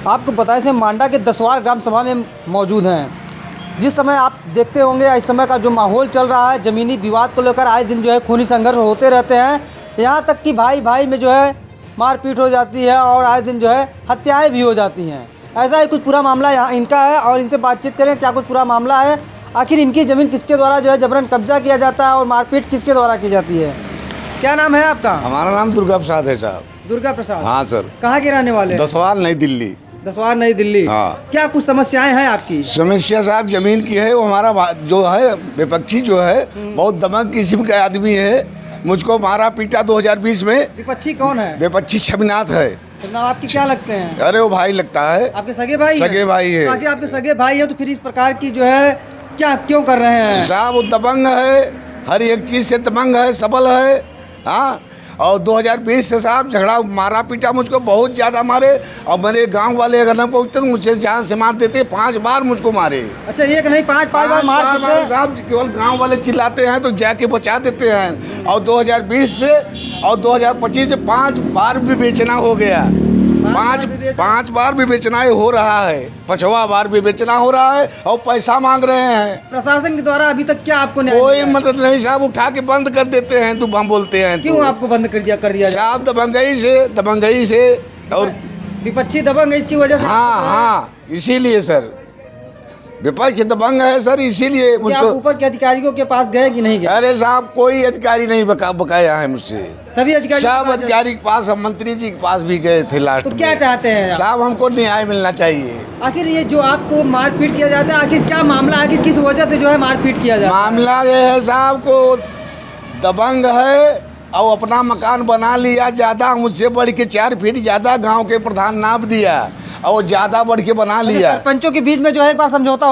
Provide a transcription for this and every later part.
आपको पता है, मांडा के दसवार ग्राम सभा में मौजूद हैं। जिस समय आप देखते होंगे इस समय का जो माहौल चल रहा है, ज़मीनी विवाद को लेकर आए दिन जो है खूनी संघर्ष होते रहते हैं। यहाँ तक कि भाई भाई में जो है मारपीट हो जाती है और आए दिन जो है हत्याएं भी हो जाती हैं। ऐसा ही कुछ पूरा मामला यहाँ इनका है और इनसे बातचीत करें क्या कुछ पूरा मामला है, आखिर इनकी ज़मीन किसके द्वारा जो है जबरन कब्जा किया जाता है और मारपीट किसके द्वारा की जाती है। क्या नाम है आपका? हमारा नाम दुर्गा प्रसाद है साहब। दुर्गा प्रसाद? हाँ सर। कहाँ के रहने वाले? दसवार नई दिल्ली। दसवार नई दिल्ली। हाँ। क्या कुछ समस्याएं हैं आपकी? समस्या साहब जमीन की है। वो हमारा जो है विपक्षी जो है बहुत दमक किस्म का आदमी है। मुझको मारा पीटा 2020 में। विपक्षी कौन है? विपक्षी छविनाथ है। तो ना आपके क्या लगते हैं? अरे वो भाई लगता है। आपके सगे भाई? सगे भाई है। ताकि आपके सगे भाई है तो फिर इस प्रकार की जो है क्या क्यों कर रहे हैं? साहब वो दबंग है, हर एक चीज़ से दबंग है, सबल है। हाँ, और 2020 से साहब झगड़ा मारा पीटा मुझको बहुत ज़्यादा मारे। और मेरे गांव वाले अगर न पहुँचते तो मुझसे जान से मार देते। 5 बार मुझको मारे। अच्छा, एक नहीं 5 बार मार चुके साहब। केवल गांव वाले चिल्लाते हैं तो जाके बचा देते हैं। और 2020 से और 2025 से 5 बार भी बेचना हो गया। 5 बार भी बेचना हो रहा है। 5वां बार भी बेचना हो रहा है और पैसा मांग रहे हैं। प्रशासन के द्वारा अभी तक क्या आपको न्याय कोई मिला है? मदद नहीं साहब। उठा के बंद कर देते हैं। तुम हम बोलते हैं क्यों आपको बंद कर दिया साहब? दबंगई से और विपक्षी दबंग है इसकी वजह से? हाँ, इसीलिए सर विपक्ष दबंग है सर, इसीलिए क्या आप ऊपर के अधिकारियों के पास गए कि नहीं गए? अरे साहब कोई अधिकारी नहीं बकाया है मुझसे। सभी अधिकारी सब अधिकारी के पास, हम मंत्री जी के पास भी गए थे लास्ट तो क्या चाहते हैं साहब? हमको न्याय मिलना चाहिए। आखिर ये जो आपको मारपीट किया जाता है, आखिर क्या मामला है? आखिर किस वजह से जो है मारपीट किया जाता है? मामला ये है साहब को दबंग है और अपना मकान बना लिया ज़्यादा, मुझसे बढ़ के 4 फीट ज़्यादा गांव के प्रधान नाप दिया और ज़्यादा बढ़ के बना लिया। सरपंचों के बीच में जो है एक बार समझौता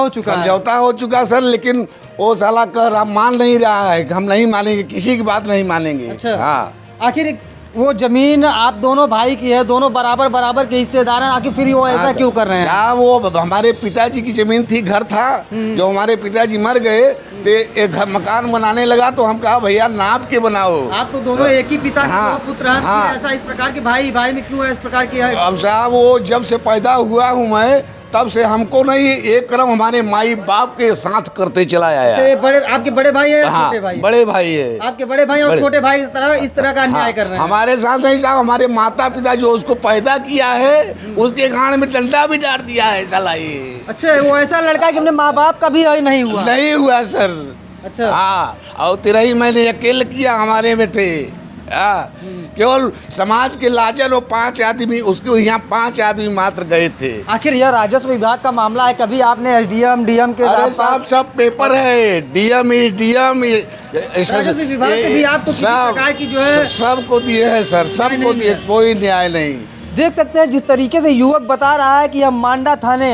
हो चुका सर, लेकिन वो साला मान नहीं रहा है। हम नहीं मानेंगे, किसी की बात नहीं मानेंगे। अच्छा। हाँ। आखिर वो जमीन आप दोनों भाई की है, दोनों बराबर के हिस्सेदार हैं, आखिर फिर वो ऐसा क्यों कर रहे हैं? क्या वो हमारे पिताजी की जमीन थी, घर था। जो हमारे पिताजी मर गए तो एक मकान बनाने लगा तो हम कहा भैया नाप के बनाओ। आप तो दोनों एक ही पिता के 2 पुत्र हैं। हाँ। ऐसा इस प्रकार के भाई में क्यों है इस प्रकार की है? अब साहब वो जब से पैदा हुआ हूँ मैं तब से हमको नहीं एक क्रम हमारे माई बाप के साथ करते चला आया। बड़े आपके बड़े भाई है? हाँ, छोटे भाई? बड़े भाई है। आपके बड़े भाई और छोटे भाई इस तरह का अन्याय कर रहे हैं? हमारे साथ नहीं साहब, हमारे माता पिता जो उसको पैदा किया है उसके गांड में डंडा भी डाल दिया है साला ये। अच्छा, वो ऐसा लड़का कि अपने माँ बाप का भी नहीं हुआ? नहीं हुआ सर। अच्छा। हाँ, और तेरा ही मैंने अकेले किया, हमारे में थे। केवल समाज के लाजर और 5 आदमी, उसके यहाँ 5 आदमी मात्र गए थे। आखिर यह राजस्व विभाग का मामला है, कभी आपने एसडीएम डीएम के साहब सब पेपर है। डीएम राजस्व विभाग के भी आपको किसी प्रकार की जो है सबको दिए हैं सर, सबको दिए, कोई न्याय नहीं। देख सकते हैं जिस तरीके से युवक बता रहा है कि हम मांडा थाने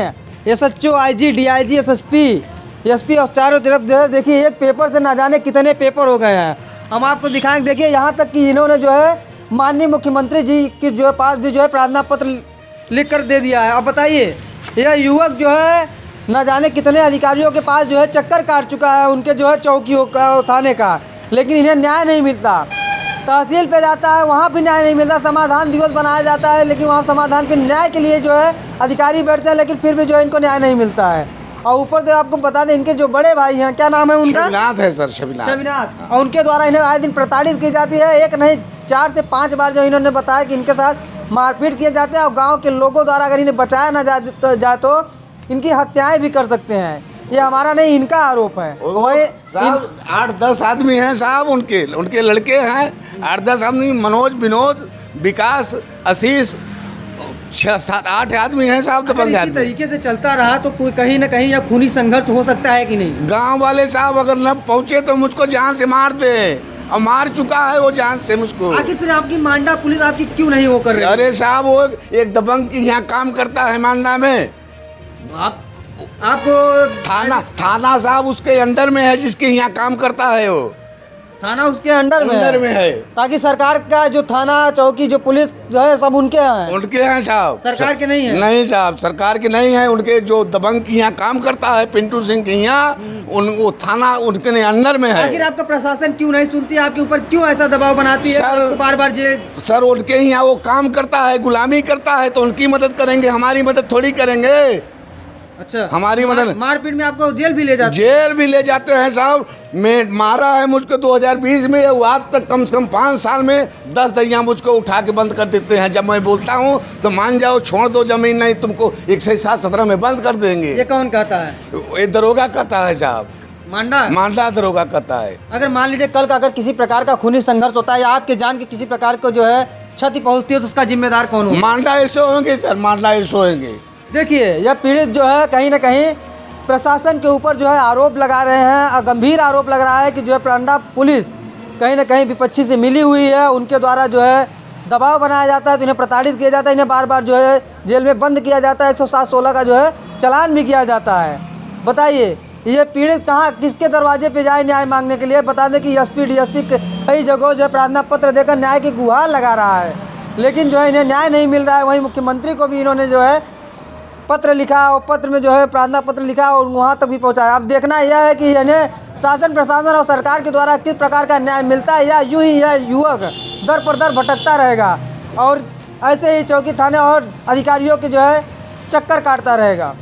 SHO IG DIG SSP SP और चारों तरफ देखिए एक पेपर से ना जाने कितने पेपर हो गए हैं। हम आपको दिखाएंगे। देखिए यहाँ तक कि इन्होंने जो है माननीय मुख्यमंत्री जी के जो है पास भी जो है प्रार्थना पत्र लिख कर दे दिया है। अब बताइए यह युवक जो है न जाने कितने अधिकारियों के पास जो है चक्कर काट चुका है उनके जो है चौकी थाने का, लेकिन इन्हें न्याय नहीं मिलता। तहसील पे जाता है, वहाँ भी न्याय नहीं मिलता। समाधान दिवस बनाया जाता है, लेकिन वहाँ समाधान के न्याय के लिए जो है अधिकारी बैठते हैं, लेकिन फिर भी जो है इनको न्याय नहीं मिलता है। और ऊपर से आपको बता दें इनके जो बड़े भाई हैं, क्या नाम है उनका? छविनाथ है सर, छविनाथ। और उनके द्वारा इन्हें आए दिन प्रताड़ित की जाती है। एक नहीं 4 से 5 बार जो इन्होंने बताया कि इनके साथ मारपीट किए जाते हैं और गांव के लोगों द्वारा अगर इन्हें बचाया ना जाए तो इनकी हत्याएं भी कर सकते हैं। ये हमारा नहीं, इनका आरोप है। 8-10 आदमी हैं साहब, उनके लड़के हैं। 8-10 आदमी, मनोज, विनोद, विकास, आशीष, 6-7-8 आदमी हैं साहब। दबंग इसी तरीके से चलता रहा तो कोई कहीं ना कहीं यह खूनी संघर्ष हो सकता है कि नहीं? गांव वाले साहब अगर न पहुंचे तो मुझको जान से मार दे, और मार चुका है वो जान से मुझको। आखिर फिर आपकी मांडा पुलिस आपकी क्यों नहीं वो कर रही? अरे साहब वो एक दबंग की यहाँ काम करता है मांडा में। आपको थाना साहब उसके अंडर में है, जिसके यहाँ काम करता है वो। थाना उसके अंडर में है। ताकि सरकार का जो थाना चौकी जो पुलिस जो है सब उनके हैं, उनके हैं साहब, सरकार के नहीं है। नहीं साहब, सरकार के नहीं है। उनके जो दबंग की यहाँ काम करता है पिंटू सिंह की यहाँ, वो थाना उनके अंडर में आखिर है। आपका प्रशासन क्यों नहीं सुनती, आपके ऊपर क्यों ऐसा दबाव बनाती है, सर- आपको बार बार जेल? सर उनके यहाँ वो काम करता है, गुलामी करता है, तो उनकी मदद करेंगे, हमारी मदद थोड़ी करेंगे। अच्छा, हमारी मदद, मारपीट में आपको जेल भी ले जाते? जेल भी ले जाते हैं साहब। मैं मारा है मुझको 2020 में, आज तक कम से कम 5 साल में 10 दैया मुझको उठा के बंद कर देते हैं। जब मैं बोलता हूँ तो मान जाओ, छोड़ दो जमीन, नहीं तुमको 107-17 में बंद कर देंगे। ये कौन कहता है? ये दरोगा कहता है साहब, मांडा मांडा दरोगा कहता है। अगर मान लीजिए कल का अगर किसी प्रकार का खूनी संघर्ष होता है या आपके जान के किसी प्रकार को जो है क्षति पहुंचती है तो उसका जिम्मेदार कौन होगा? मांडा ऐसे होंगे सर, मांडा ऐसे होंगे। देखिए, यह पीड़ित जो है कहीं ना कहीं प्रशासन के ऊपर जो है आरोप लगा रहे हैं और गंभीर आरोप लग रहा है कि जो है प्रांडा पुलिस कहीं ना कहीं विपक्षी से मिली हुई है, उनके द्वारा जो है दबाव बनाया जाता है, तो इन्हें प्रताड़ित किया जाता है, इन्हें बार बार जो है जेल में बंद किया जाता है, 107-16 का जो है चालान भी किया जाता है। बताइए, ये पीड़ित कहाँ किसके दरवाजे पे जाए न्याय मांगने के लिए? बता दें कि एसपी डीएसपी कई जगहों जो है प्रार्थना पत्र देकर न्याय की गुहार लगा रहा है, लेकिन जो है इन्हें न्याय नहीं मिल रहा है। वहीं मुख्यमंत्री को भी इन्होंने जो है पत्र लिखा और पत्र में जो है प्रार्थना पत्र लिखा और वहाँ तक भी पहुँचाया। अब देखना यह है कि इन्हें शासन प्रशासन और सरकार के द्वारा किस प्रकार का न्याय मिलता है या यूं ही यह युवक दर पर दर भटकता रहेगा और ऐसे ही चौकी थाने और अधिकारियों के जो है चक्कर काटता रहेगा।